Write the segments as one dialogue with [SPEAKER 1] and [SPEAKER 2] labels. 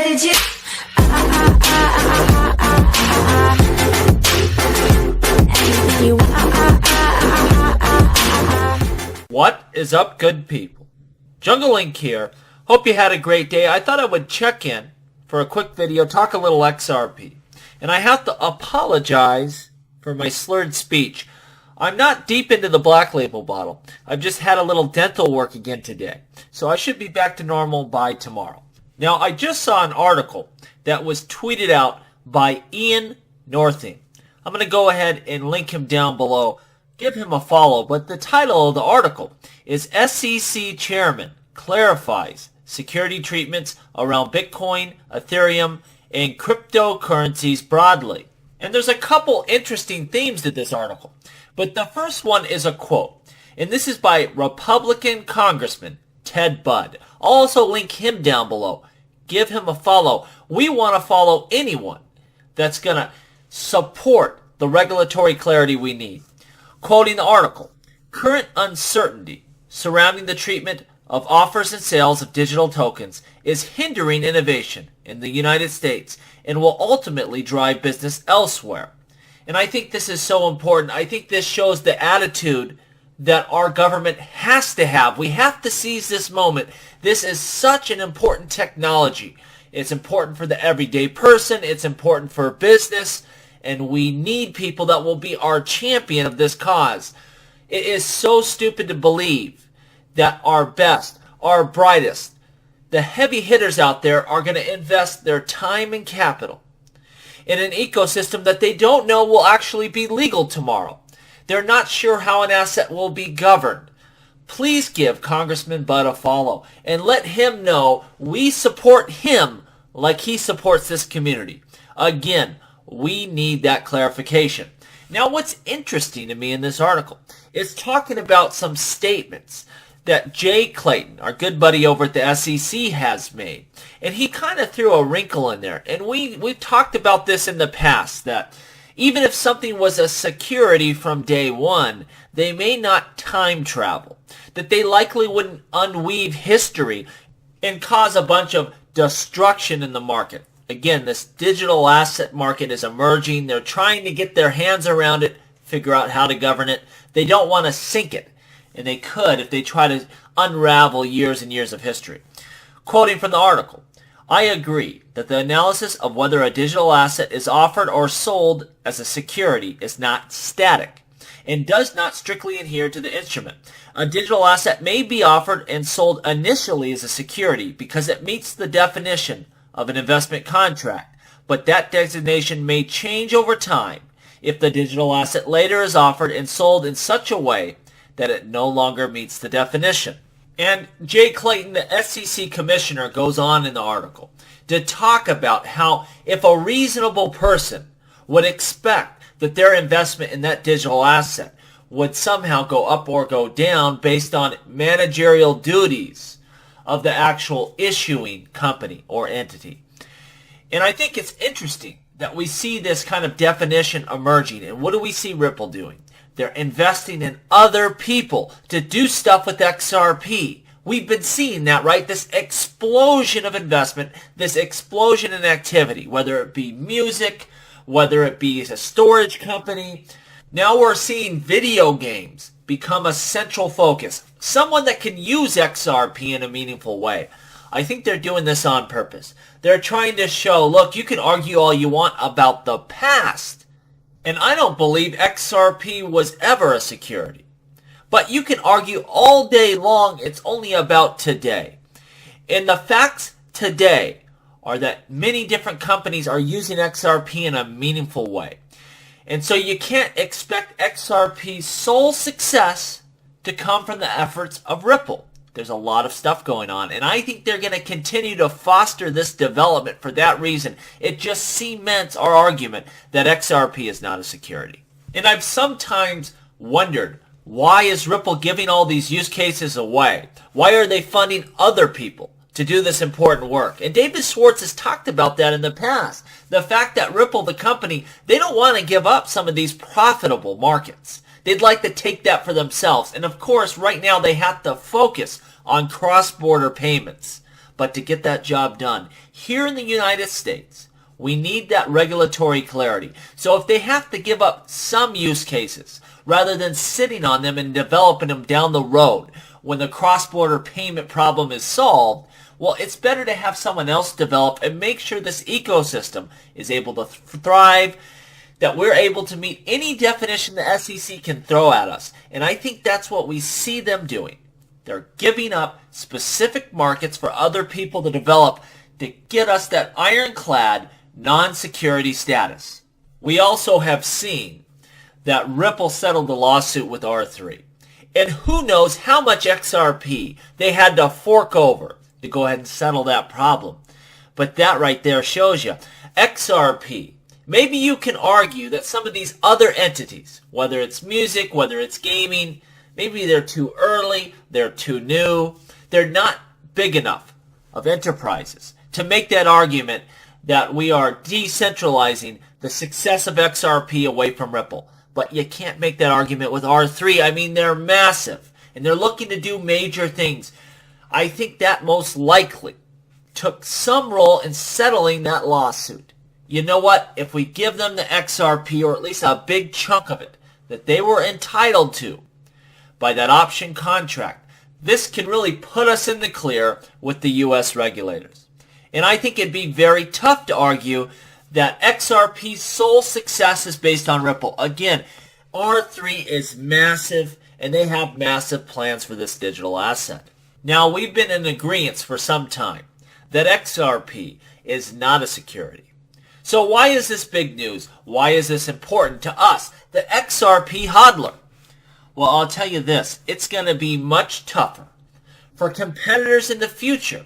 [SPEAKER 1] did you? Anything you
[SPEAKER 2] What is up, good people? Jungle Link here. Hope you had a great day. I thought I would check in for a quick video, talk a little XRP. And I have to apologize for my slurred speech. I'm not deep into the black label bottle. I've just had a little dental work again today. So I should be back to normal by tomorrow. Now, I just saw an article that was tweeted out by Ian Northing. I'm going to go ahead and link him down below. Give him a follow. But the title of the article is SEC Chairman Clarifies Security Treatments Around Bitcoin, Ethereum, and Cryptocurrencies Broadly. And there's a couple interesting themes to this article. But the first one is a quote. And this is by Republican Congressman Ted Budd. I'll also link him down below. Give him a follow. We want to follow anyone that's going to support the regulatory clarity we need. Quoting the article, current uncertainty surrounding the treatment of offers and sales of digital tokens is hindering innovation in the United States and will ultimately drive business elsewhere. And I think this is so important. I think this shows the attitude that our government has to have. We have to seize this moment. This is such an important technology. It's important for the everyday person. It's important for business. And we need people that will be our champion of this cause. It is so stupid to believe that our best, our brightest, the heavy hitters out there are going to invest their time and capital in an ecosystem that they don't know will actually be legal tomorrow. They're not sure how an asset will be governed. Please give Congressman Budd a follow and let him know we support him like he supports this community. Again, we need that clarification. Now, what's interesting to me in this article is talking about some statements that Jay Clayton, our good buddy over at the SEC, has made. And he kind of threw a wrinkle in there. And we've talked about this in the past, that even if something was a security from day one, they may not time travel. That they likely wouldn't unweave history and cause a bunch of destruction in the market. Again, this digital asset market is emerging. They're trying to get their hands around it, figure out how to govern it. They don't want to sink it. And they could if they try to unravel years and years of history. Quoting from the article, I agree that the analysis of whether a digital asset is offered or sold as a security is not static and does not strictly adhere to the instrument. A digital asset may be offered and sold initially as a security because it meets the definition of an investment contract, but that designation may change over time if the digital asset later is offered and sold in such a way that it no longer meets the definition. And Jay Clayton, the SEC commissioner, goes on in the article to talk about how if a reasonable person would expect that their investment in that digital asset would somehow go up or go down based on managerial duties of the actual issuing company or entity. And I think it's interesting that we see this kind of definition emerging. And what do we see Ripple doing? They're investing in other people to do stuff with XRP. We've been seeing that, right? This explosion of investment, this explosion in activity, whether it be music, whether it be a storage company. Now we're seeing video games become a central focus. Someone that can use XRP in a meaningful way. I think they're doing this on purpose. They're trying to show, look, you can argue all you want about the past. And I don't believe XRP was ever a security. But you can argue all day long it's only about today. And the facts today are that many different companies are using XRP in a meaningful way. And so you can't expect XRP's sole success to come from the efforts of Ripple. There's a lot of stuff going on, and I think they're going to continue to foster this development for that reason. It just cements our argument that XRP is not a security. And I've sometimes wondered, why is Ripple giving all these use cases away? Why are they funding other people to do this important work? And David Schwartz has talked about that in the past. The fact that Ripple, the company, they don't want to give up some of these profitable markets. They'd like to take that for themselves. And of course, right now they have to focus on cross-border payments. but to get that job done. Here in the United States, we need that regulatory clarity. So if they have to give up some use cases rather than sitting on them and developing them down the road when the cross-border payment problem is solved, well, it's better to have someone else develop and make sure this ecosystem is able to thrive, that we're able to meet any definition the SEC can throw at us. And I think that's what we see them doing. They're giving up specific markets for other people to develop to get us that ironclad non-security status. We also have seen that Ripple settled the lawsuit with R3. And who knows how much XRP they had to fork over to go ahead and settle that problem. But that right there shows you. XRP, maybe you can argue that some of these other entities, whether it's music, whether it's gaming, maybe they're too early, they're too new, they're not big enough of enterprises to make that argument that we are decentralizing the success of XRP away from Ripple. But you can't make that argument with R3. I mean, they're massive, and they're looking to do major things. I think that most likely took some role in settling that lawsuit. You know what? If we give them the XRP, or at least a big chunk of it, that they were entitled to by that option contract, this can really put us in the clear with the U.S. regulators. And I think it'd be very tough to argue that XRP's sole success is based on Ripple. Again, R3 is massive, and they have massive plans for this digital asset. Now, we've been in agreement for some time that XRP is not a security. So why is this big news? Why is this important to us, the XRP hodler? Well, I'll tell you this. It's going to be much tougher for competitors in the future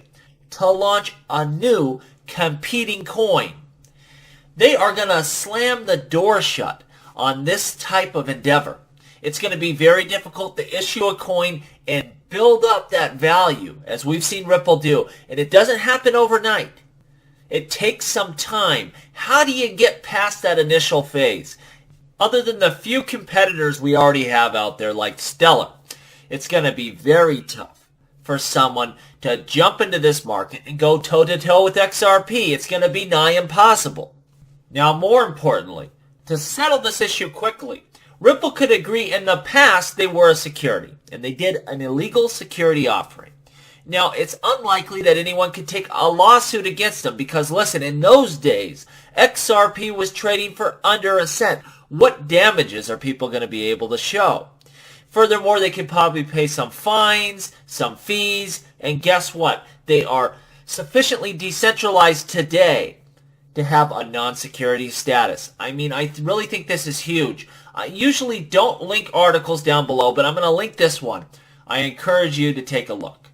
[SPEAKER 2] to launch a new competing coin. They are going to slam the door shut on this type of endeavor. It's going to be very difficult to issue a coin and build up that value, as we've seen Ripple do. And it doesn't happen overnight. It takes some time. How do you get past that initial phase? Other than the few competitors we already have out there like Stellar, it's going to be very tough for someone to jump into this market and go toe-to-toe with XRP. It's going to be nigh impossible. Now, more importantly, to settle this issue quickly, Ripple could agree in the past they were a security, and they did an illegal security offering. Now, it's unlikely that anyone could take a lawsuit against them because, listen, in those days, XRP was trading for under a cent. What damages are people going to be able to show? Furthermore, they could probably pay some fines, some fees, and guess what? They are sufficiently decentralized today to have a non-security status. I mean, I really think this is huge. I usually don't link articles down below, but I'm going to link this one. I encourage you to take a look.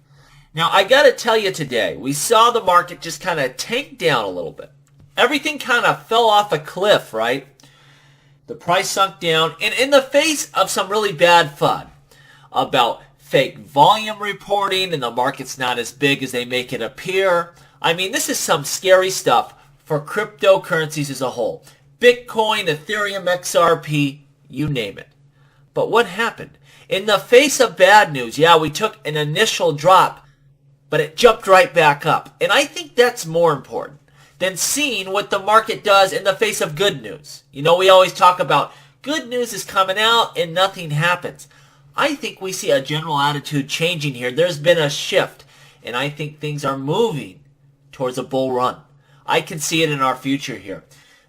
[SPEAKER 2] Now, I got to tell you today, we saw the market just kind of tank down a little bit. Everything kind of fell off a cliff, right? The price sunk down, and in the face of some really bad FUD about fake volume reporting and the market's not as big as they make it appear. I mean, this is some scary stuff for cryptocurrencies as a whole. Bitcoin, Ethereum, XRP, you name it. But what happened? In the face of bad news, yeah, we took an initial drop, but it jumped right back up. And I think that's more important than seeing what the market does in the face of good news. You know, we always talk about good news is coming out and nothing happens. I think we see a general attitude changing here. There's been a shift, and I think things are moving towards a bull run. I can see it in our future here.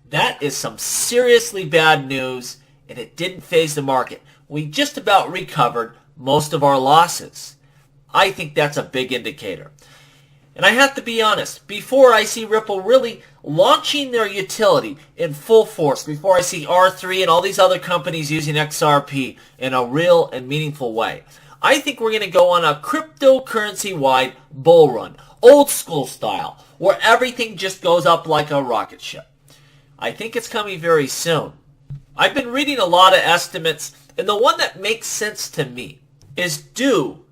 [SPEAKER 2] That is some seriously bad news, and it didn't faze the market. We just about recovered most of our losses. I think that's a big indicator. And I have to be honest, before I see Ripple really launching their utility in full force, before I see R3 and all these other companies using XRP in a real and meaningful way, I think we're going to go on a cryptocurrency-wide bull run, old school style, where everything just goes up like a rocket ship. I think it's coming very soon. I've been reading a lot of estimates, and the one that makes sense to me is due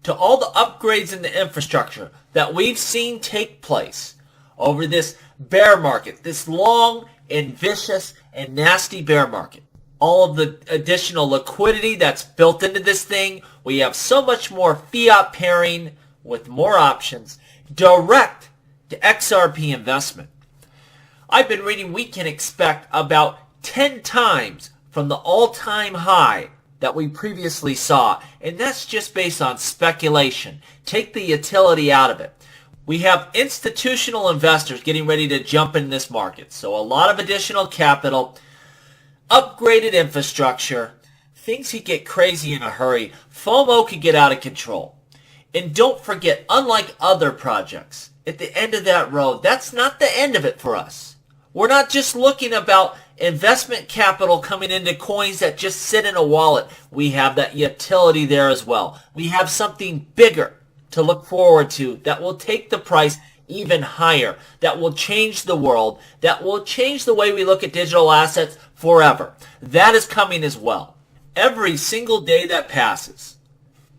[SPEAKER 2] to all the upgrades in the infrastructure that we've seen take place over this bear market, this long and vicious and nasty bear market. All of the additional liquidity that's built into this thing. We have so much more fiat pairing with more options. direct to XRP investment. I've been reading we can expect about 10 times from the all-time high that we previously saw, and that's just based on speculation. Take the utility out of it. We have institutional investors getting ready to jump in this market, so a lot of additional capital, upgraded infrastructure. Things could get crazy in a hurry. FOMO could get out of control. And don't forget, unlike other projects, at the end of that road, that's not the end of it for us. We're not just looking about investment capital coming into coins that just sit in a wallet. We have that utility there as well. We have something bigger to look forward to that will take the price even higher, that will change the world, that will change the way we look at digital assets forever. That is coming as well. Every single day that passes,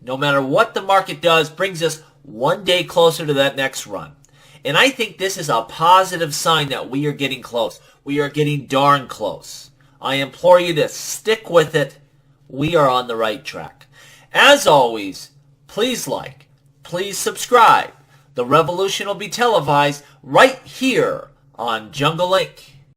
[SPEAKER 2] no matter what the market does, brings us one day closer to that next run. And I think this is a positive sign that we are getting close. We are getting darn close. I implore you to stick with it. We are on the right track. As always, please like, please subscribe. The revolution will be televised right here on Jungle Link.